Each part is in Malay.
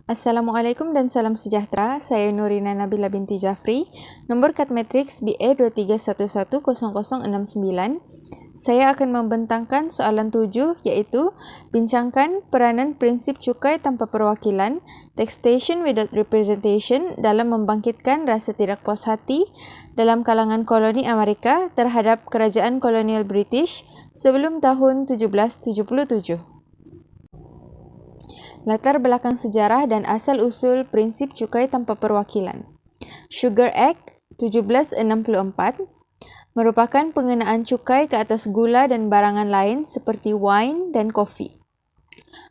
Assalamualaikum dan salam sejahtera. Saya Nurina Nabila binti Jafri. Nombor kad matriks BA23110069. Saya akan membentangkan soalan 7 iaitu bincangkan peranan prinsip cukai tanpa perwakilan, taxation without representation dalam membangkitkan rasa tidak puas hati dalam kalangan koloni Amerika terhadap kerajaan kolonial British sebelum tahun 1777. Latar belakang sejarah dan asal-usul prinsip cukai tanpa perwakilan. Sugar Act 1764 merupakan pengenaan cukai ke atas gula dan barangan lain seperti wine dan kopi.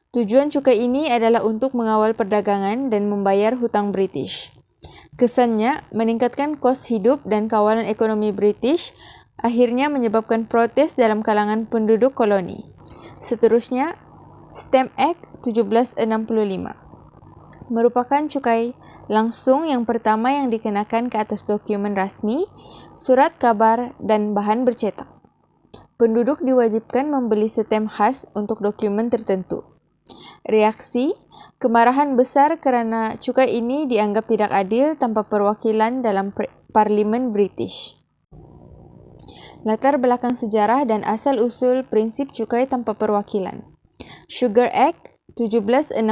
Tujuan cukai ini adalah untuk mengawal perdagangan dan membayar hutang British. Kesannya, meningkatkan kos hidup dan kawalan ekonomi British akhirnya menyebabkan protes dalam kalangan penduduk koloni. Seterusnya, Stamp Act 1765 merupakan cukai langsung yang pertama yang dikenakan ke atas dokumen rasmi, surat kabar, dan bahan bercetak. Penduduk diwajibkan membeli stem khas untuk dokumen tertentu. Reaksi, kemarahan besar kerana cukai ini dianggap tidak adil tanpa perwakilan dalam Parlimen British. Latar belakang sejarah dan asal-usul prinsip cukai tanpa perwakilan. Sugar Act 1764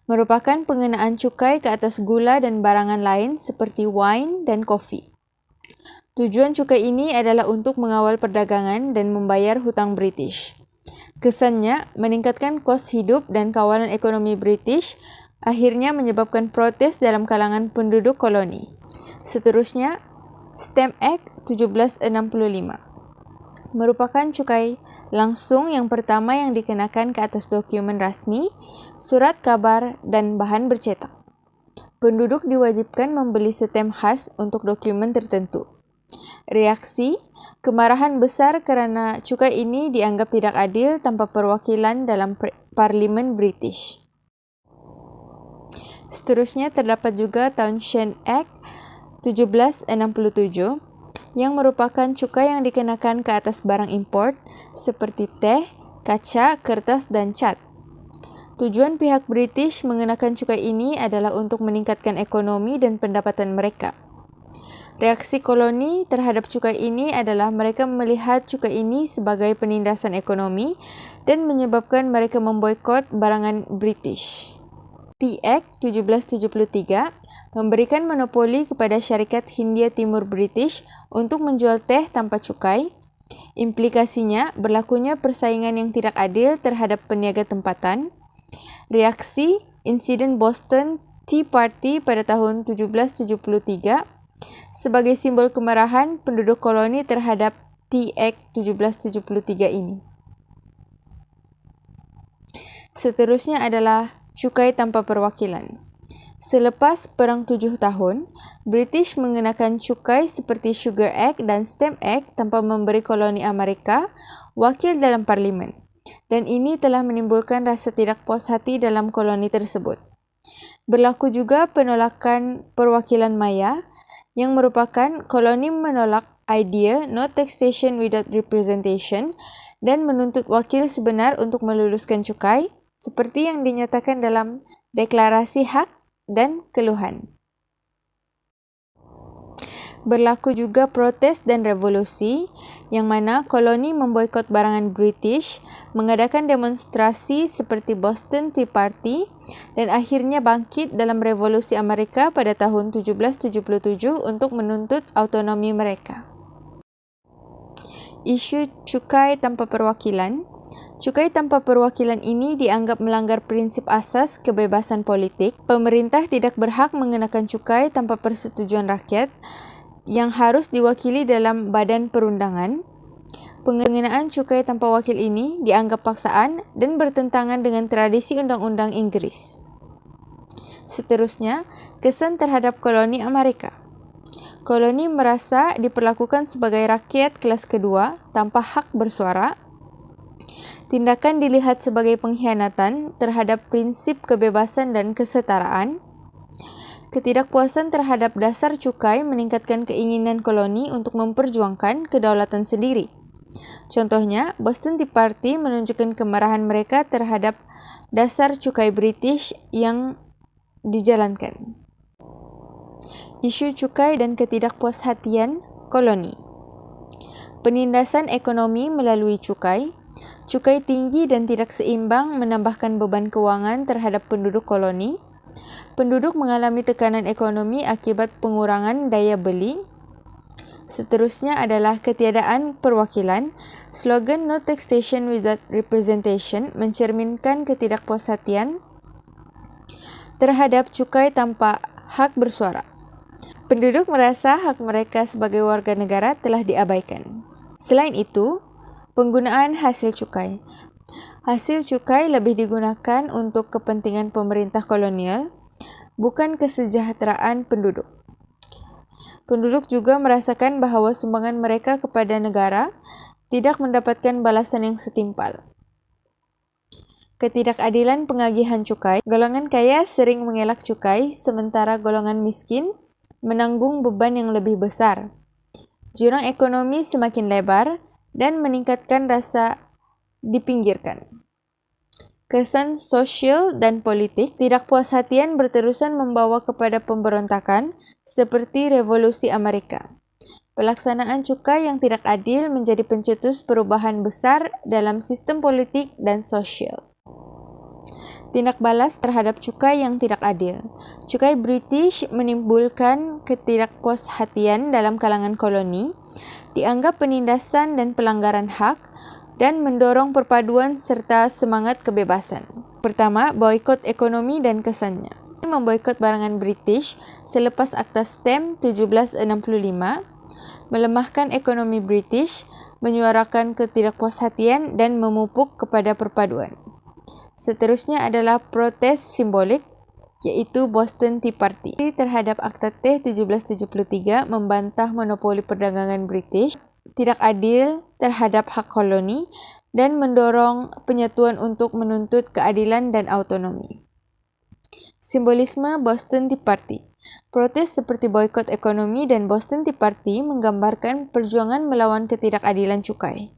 merupakan pengenaan cukai ke atas gula dan barangan lain seperti wine dan kopi. Tujuan cukai ini adalah untuk mengawal perdagangan dan membayar hutang British. Kesannya, meningkatkan kos hidup dan kawalan ekonomi British akhirnya menyebabkan protes dalam kalangan penduduk koloni. Seterusnya, Stamp Act 1765 merupakan cukai langsung yang pertama yang dikenakan ke atas dokumen rasmi, surat kabar, dan bahan bercetak. Penduduk diwajibkan membeli stem khas untuk dokumen tertentu. Reaksi, kemarahan besar kerana cukai ini dianggap tidak adil tanpa perwakilan dalam Parlimen British. Seterusnya terdapat juga Townshend Act 1767 yang merupakan cukai yang dikenakan ke atas barang import seperti teh, kaca, kertas, dan cat. Tujuan pihak British mengenakan cukai ini adalah untuk meningkatkan ekonomi dan pendapatan mereka. Reaksi koloni terhadap cukai ini adalah mereka melihat cukai ini sebagai penindasan ekonomi dan menyebabkan mereka memboikot barangan British. Tea Act 1773 memberikan monopoli kepada syarikat Hindia Timur British untuk menjual teh tanpa cukai. Implikasinya, berlakunya persaingan yang tidak adil terhadap peniaga tempatan. Reaksi, insiden Boston Tea Party pada tahun 1773 sebagai simbol kemarahan penduduk koloni terhadap Tea Act 1773 ini. Seterusnya adalah cukai tanpa perwakilan. Selepas Perang 7 Tahun, British mengenakan cukai seperti Sugar Act dan Stamp Act tanpa memberi koloni Amerika wakil dalam parlimen, dan ini telah menimbulkan rasa tidak puas hati dalam koloni tersebut. Berlaku juga penolakan perwakilan maya, yang merupakan koloni menolak idea no taxation without representation dan menuntut wakil sebenar untuk meluluskan cukai, seperti yang dinyatakan dalam Deklarasi Hak dan Keluhan. Berlaku juga protes dan revolusi, yang mana koloni memboikot barangan British, mengadakan demonstrasi seperti Boston Tea Party, dan akhirnya bangkit dalam revolusi Amerika pada tahun 1777 untuk menuntut autonomi mereka. Isu cukai tanpa perwakilan. Cukai tanpa perwakilan ini dianggap melanggar prinsip asas kebebasan politik. Pemerintah tidak berhak mengenakan cukai tanpa persetujuan rakyat yang harus diwakili dalam badan perundangan. Pengenaan cukai tanpa wakil ini dianggap paksaan dan bertentangan dengan tradisi undang-undang Inggris. Seterusnya, kesan terhadap koloni Amerika. Koloni merasa diperlakukan sebagai rakyat kelas kedua tanpa hak bersuara. Tindakan dilihat sebagai pengkhianatan terhadap prinsip kebebasan dan kesetaraan. Ketidakpuasan terhadap dasar cukai meningkatkan keinginan koloni untuk memperjuangkan kedaulatan sendiri. Contohnya, Boston Tea Party menunjukkan kemarahan mereka terhadap dasar cukai British yang dijalankan. Isu cukai dan ketidakpuashatian koloni. Penindasan ekonomi melalui cukai. Cukai tinggi dan tidak seimbang menambahkan beban kewangan terhadap penduduk koloni. Penduduk mengalami tekanan ekonomi akibat pengurangan daya beli. Seterusnya adalah ketiadaan perwakilan. Slogan "No taxation without representation" mencerminkan ketidakpuashatian terhadap cukai tanpa hak bersuara. Penduduk merasa hak mereka sebagai warga negara telah diabaikan. Selain itu, penggunaan hasil cukai. Hasil cukai lebih digunakan untuk kepentingan pemerintah kolonial, bukan kesejahteraan penduduk. Penduduk juga merasakan bahawa sumbangan mereka kepada negara tidak mendapatkan balasan yang setimpal. Ketidakadilan pengagihan cukai. Golongan kaya sering mengelak cukai, sementara golongan miskin menanggung beban yang lebih besar. Jurang ekonomi semakin lebar dan meningkatkan rasa dipinggirkan. Kesan sosial dan politik. Ketidakpuashatian berterusan membawa kepada pemberontakan seperti Revolusi Amerika. Pelaksanaan cukai yang tidak adil menjadi pencetus perubahan besar dalam sistem politik dan sosial. Tindak balas terhadap cukai yang tidak adil. Cukai British menimbulkan ketidakpuashatian dalam kalangan koloni, dianggap penindasan dan pelanggaran hak, dan mendorong perpaduan serta semangat kebebasan. Pertama, boikot ekonomi dan kesannya. Memboikot barangan British selepas Akta Stamp 1765, melemahkan ekonomi British, menyuarakan ketidakpuashatian dan memupuk kepada perpaduan. Seterusnya adalah protes simbolik, iaitu Boston Tea Party. Terhadap Akta Teh 1773 membantah monopoli perdagangan British, tidak adil terhadap hak koloni, dan mendorong penyatuan untuk menuntut keadilan dan autonomi. Simbolisme Boston Tea Party. Protes seperti boikot ekonomi dan Boston Tea Party menggambarkan perjuangan melawan ketidakadilan cukai.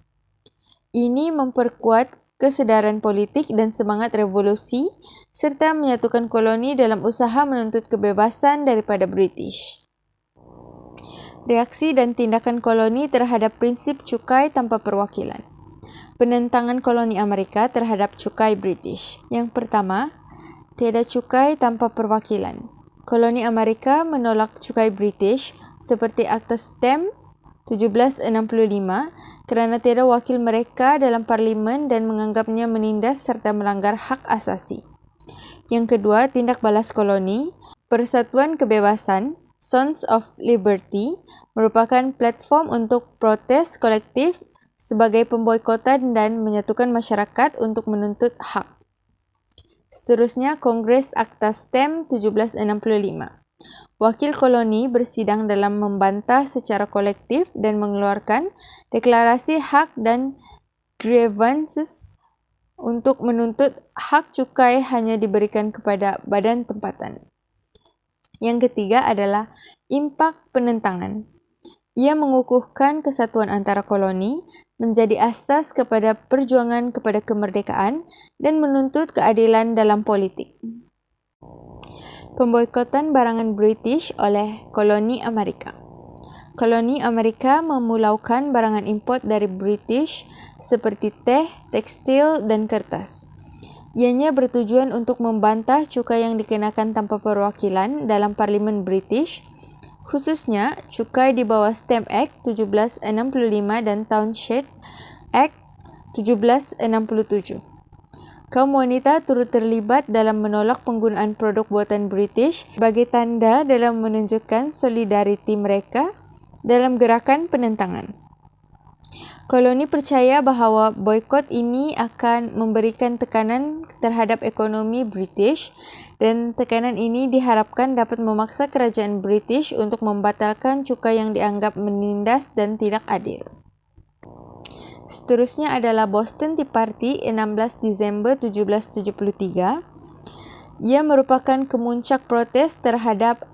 Ini memperkuat kesedaran politik dan semangat revolusi serta menyatukan koloni dalam usaha menuntut kebebasan daripada British. Reaksi dan tindakan koloni terhadap prinsip cukai tanpa perwakilan. Penentangan koloni Amerika terhadap cukai British. Yang pertama, tiada cukai tanpa perwakilan. Koloni Amerika menolak cukai British seperti Akta Stamp 1765 kerana tiada wakil mereka dalam parlimen dan menganggapnya menindas serta melanggar hak asasi. Yang kedua, tindak balas koloni. Persatuan Kebebasan Sons of Liberty merupakan platform untuk protes kolektif sebagai pemboikotan dan menyatukan masyarakat untuk menuntut hak. Seterusnya, Kongres Akta Stamp 1765. Wakil koloni bersidang dalam membantah secara kolektif dan mengeluarkan deklarasi hak dan grievances untuk menuntut hak cukai hanya diberikan kepada badan tempatan. Yang ketiga adalah impak penentangan. Ia mengukuhkan kesatuan antara koloni, menjadi asas kepada perjuangan kepada kemerdekaan dan menuntut keadilan dalam politik. Pemboikotan barangan British oleh koloni Amerika. Koloni Amerika memulaukan barangan import dari British seperti teh, tekstil, dan kertas. Ianya bertujuan untuk membantah cukai yang dikenakan tanpa perwakilan dalam Parlimen British, khususnya cukai di bawah Stamp Act 1765 dan Townshend Act 1767. Kaum wanita turut terlibat dalam menolak penggunaan produk buatan British sebagai tanda dalam menunjukkan solidariti mereka dalam gerakan penentangan. Koloni percaya bahawa boikot ini akan memberikan tekanan terhadap ekonomi British dan tekanan ini diharapkan dapat memaksa kerajaan British untuk membatalkan cukai yang dianggap menindas dan tidak adil. Seterusnya adalah Boston Tea Party 16 Disember 1773. Ia merupakan kemuncak protes terhadap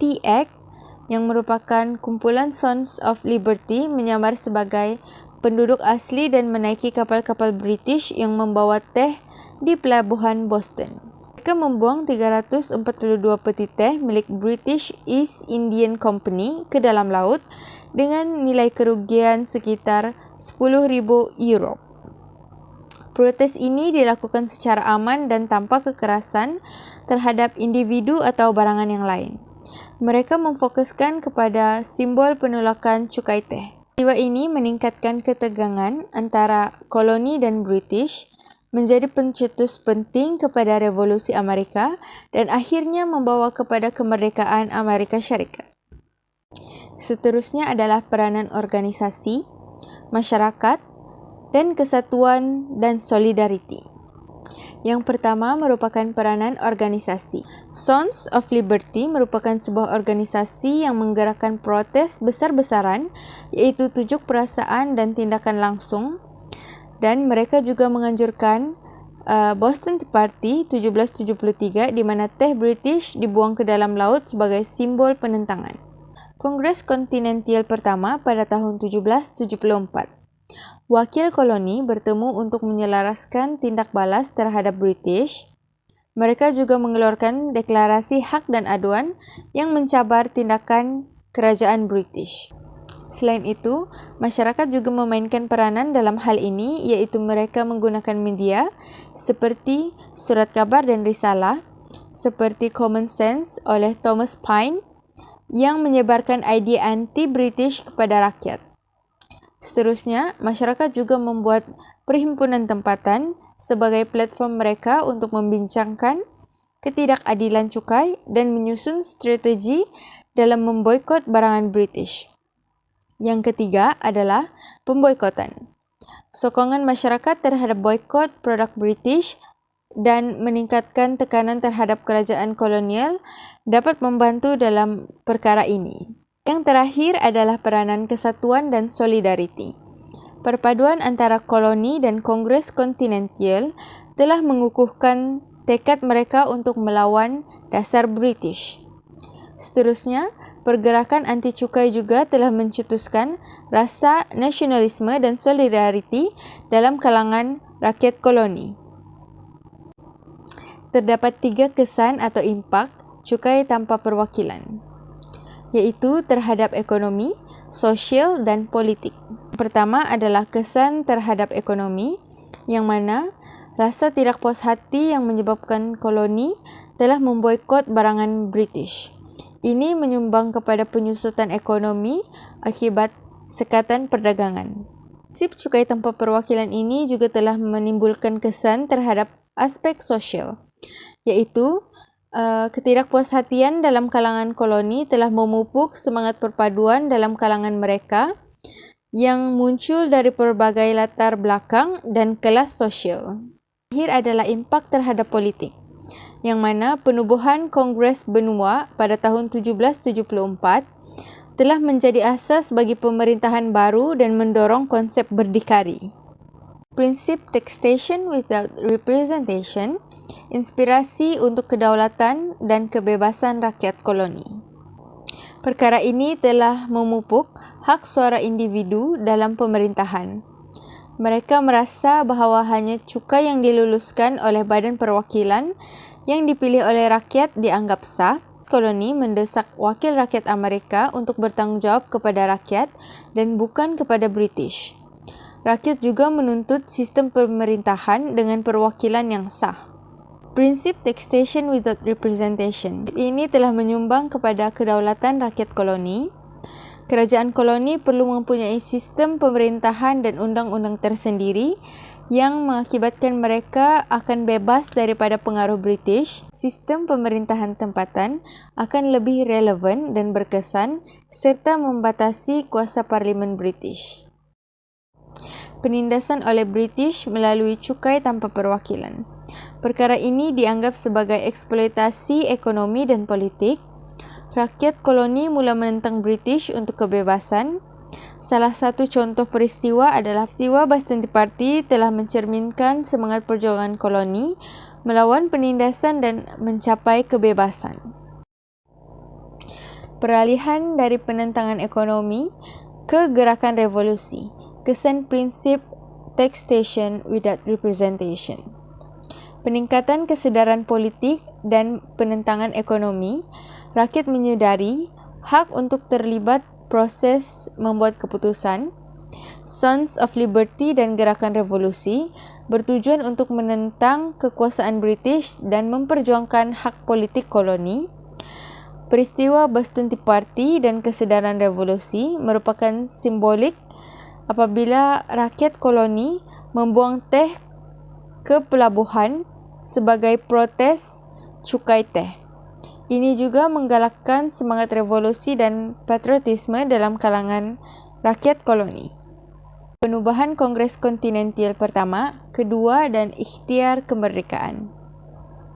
Tea Act yang merupakan kumpulan Sons of Liberty menyamar sebagai penduduk asli dan menaiki kapal-kapal British yang membawa teh di pelabuhan Boston. Mereka membuang 342 peti teh milik British East Indian Company ke dalam laut dengan nilai kerugian sekitar 10,000 euro. Protes ini dilakukan secara aman dan tanpa kekerasan terhadap individu atau barangan yang lain. Mereka memfokuskan kepada simbol penolakan cukai teh. Peristiwa ini meningkatkan ketegangan antara koloni dan British, menjadi pencetus penting kepada revolusi Amerika dan akhirnya membawa kepada kemerdekaan Amerika Syarikat. Seterusnya adalah peranan organisasi, masyarakat, dan kesatuan dan solidariti. Yang pertama merupakan peranan organisasi. Sons of Liberty merupakan sebuah organisasi yang menggerakkan protes besar-besaran, iaitu tujuk perasaan dan tindakan langsung, dan mereka juga menganjurkan Boston Tea Party 1773 di mana teh British dibuang ke dalam laut sebagai simbol penentangan. Kongres Kontinental pertama pada tahun 1774. Wakil koloni bertemu untuk menyelaraskan tindak balas terhadap British. Mereka juga mengeluarkan deklarasi hak dan aduan yang mencabar tindakan kerajaan British. Selain itu, masyarakat juga memainkan peranan dalam hal ini, iaitu mereka menggunakan media seperti surat kabar dan risalah, seperti Common Sense oleh Thomas Paine yang menyebarkan idea anti-British kepada rakyat. Seterusnya, masyarakat juga membuat perhimpunan tempatan sebagai platform mereka untuk membincangkan ketidakadilan cukai dan menyusun strategi dalam memboikot barangan British. Yang ketiga adalah pemboikotan. Sokongan masyarakat terhadap boikot produk British dan meningkatkan tekanan terhadap kerajaan kolonial dapat membantu dalam perkara ini. Yang terakhir adalah peranan kesatuan dan solidariti. Perpaduan antara koloni dan Kongres Kontinental telah mengukuhkan tekad mereka untuk melawan dasar British. Seterusnya, pergerakan anti cukai juga telah mencetuskan rasa nasionalisme dan solidariti dalam kalangan rakyat koloni. Terdapat 3 kesan atau impak cukai tanpa perwakilan, yaitu terhadap ekonomi, sosial, dan politik. Pertama adalah kesan terhadap ekonomi, yang mana rasa tidak puas hati yang menyebabkan koloni telah memboikot barangan British. Ini menyumbang kepada penyusutan ekonomi akibat sekatan perdagangan. Prinsip cukai tanpa perwakilan ini juga telah menimbulkan kesan terhadap aspek sosial, yaitu ketidakpuashatian dalam kalangan koloni telah memupuk semangat perpaduan dalam kalangan mereka yang muncul dari berbagai latar belakang dan kelas sosial. Akhir adalah impak terhadap politik, yang mana penubuhan Kongres Benua pada tahun 1774 telah menjadi asas bagi pemerintahan baru dan mendorong konsep berdikari. Prinsip taxation without representation, inspirasi untuk kedaulatan dan kebebasan rakyat koloni. Perkara ini telah memupuk hak suara individu dalam pemerintahan. Mereka merasa bahawa hanya cukai yang diluluskan oleh badan perwakilan yang dipilih oleh rakyat dianggap sah. Koloni mendesak wakil rakyat Amerika untuk bertanggungjawab kepada rakyat dan bukan kepada British. Rakyat juga menuntut sistem pemerintahan dengan perwakilan yang sah. Prinsip taxation without representation ini telah menyumbang kepada kedaulatan rakyat koloni. Kerajaan koloni perlu mempunyai sistem pemerintahan dan undang-undang tersendiri yang mengakibatkan mereka akan bebas daripada pengaruh British. Sistem pemerintahan tempatan akan lebih relevan dan berkesan serta membatasi kuasa Parlimen British. Penindasan oleh British melalui cukai tanpa perwakilan. Perkara ini dianggap sebagai eksploitasi ekonomi dan politik. Rakyat koloni mula menentang British untuk kebebasan. Salah satu contoh peristiwa adalah peristiwa Boston Tea Party telah mencerminkan semangat perjuangan koloni melawan penindasan dan mencapai kebebasan. Peralihan dari penentangan ekonomi ke gerakan revolusi. Kesan prinsip taxation without representation. Peningkatan kesedaran politik dan penentangan ekonomi, rakyat menyedari hak untuk terlibat proses membuat keputusan. Sons of Liberty dan Gerakan Revolusi bertujuan untuk menentang kekuasaan British dan memperjuangkan hak politik koloni. Peristiwa Boston Tea Party dan kesedaran revolusi merupakan simbolik apabila rakyat koloni membuang teh ke pelabuhan sebagai protes cukai teh. Ini juga menggalakkan semangat revolusi dan patriotisme dalam kalangan rakyat koloni. Penubuhan Kongres Kontinental Pertama, Kedua dan Ikhtiar Kemerdekaan.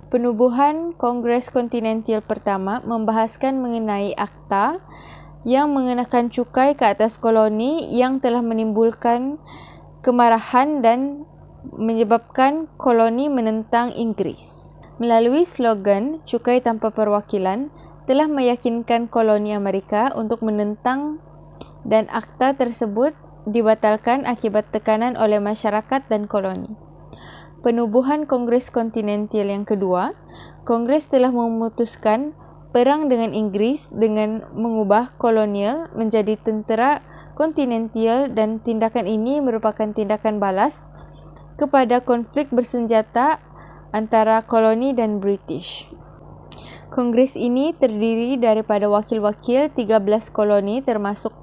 Penubuhan Kongres Kontinental Pertama membahaskan mengenai akta yang mengenakan cukai ke atas koloni yang telah menimbulkan kemarahan dan menyebabkan koloni menentang Inggeris. Melalui slogan cukai tanpa perwakilan telah meyakinkan koloni Amerika untuk menentang dan akta tersebut dibatalkan akibat tekanan oleh masyarakat dan koloni. Penubuhan Kongres Kontinental yang kedua, Kongres telah memutuskan perang dengan Inggris dengan mengubah kolonial menjadi tentera kontinental dan tindakan ini merupakan tindakan balas kepada konflik bersenjata antara koloni dan British. Kongres ini terdiri daripada wakil-wakil 13 koloni termasuk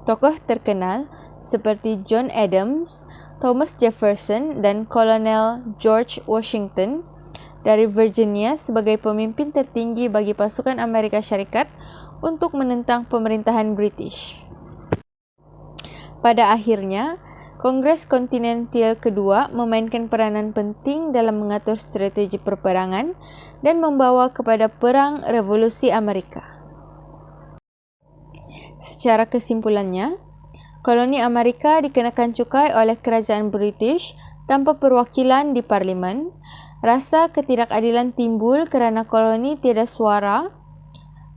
tokoh terkenal seperti John Adams, Thomas Jefferson dan Kolonel George Washington dari Virginia sebagai pemimpin tertinggi bagi pasukan Amerika Syarikat untuk menentang pemerintahan British. Pada akhirnya, Kongres Kontinental Kedua memainkan peranan penting dalam mengatur strategi perperangan dan membawa kepada Perang Revolusi Amerika. Secara kesimpulannya, koloni Amerika dikenakan cukai oleh kerajaan British tanpa perwakilan di parlimen. Rasa ketidakadilan timbul kerana koloni tiada suara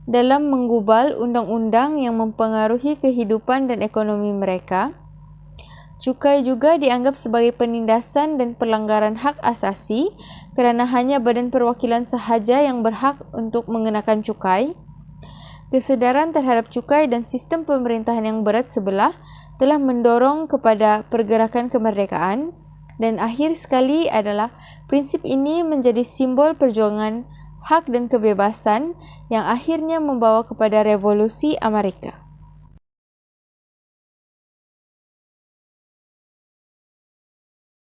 dalam menggubal undang-undang yang mempengaruhi kehidupan dan ekonomi mereka. Cukai juga dianggap sebagai penindasan dan pelanggaran hak asasi kerana hanya badan perwakilan sahaja yang berhak untuk mengenakan cukai. Kesedaran terhadap cukai dan sistem pemerintahan yang berat sebelah telah mendorong kepada pergerakan kemerdekaan dan akhir sekali adalah prinsip ini menjadi simbol perjuangan hak dan kebebasan yang akhirnya membawa kepada revolusi Amerika.